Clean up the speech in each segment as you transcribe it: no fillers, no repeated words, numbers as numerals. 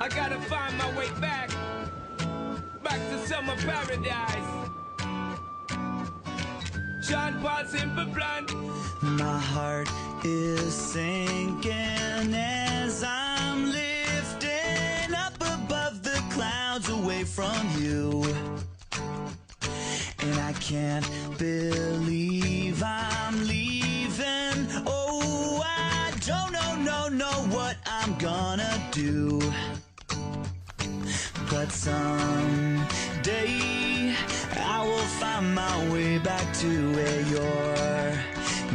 I gotta find my way back to summer paradise. Sean Paul Simple Plan. My heart is sinking as I'm lifting up above the clouds away from you. And I can't believe I'm leaving. Oh, I don't know what I'm gonna do. But someday I will find my way back to where your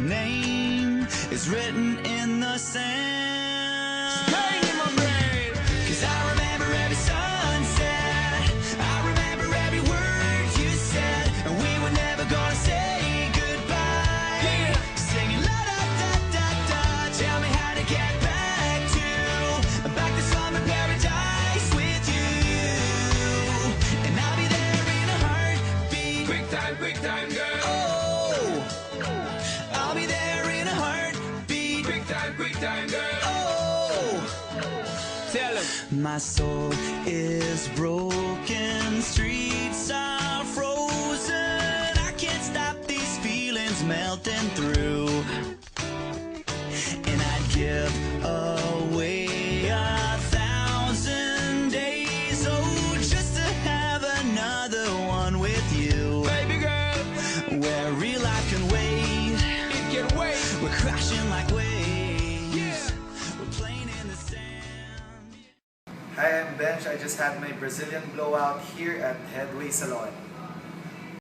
name is written in the sand. Pain in my brain. 'Cause I remember every sunset, I remember every word you said, and we were never gonna say goodbye. Yeah. Singing la da da da da, tell me how to get back to summer paradise with you. And I'll be there in a heartbeat. Quick time, girl. Oh, I'll be there in a heartbeat. Quick time, girl. Oh, Tell him. my soul is broken, streets are frozen. I can't stop these feelings melting through. And I'd give away 1,000 days, oh, just to have another one with you. Baby girl, Where real life can wait, it can wait. we're crashing like waves. Yeah. We're playing in the sand. Hi, I'm Bench. I just had my Brazilian blowout here at Headway Salon.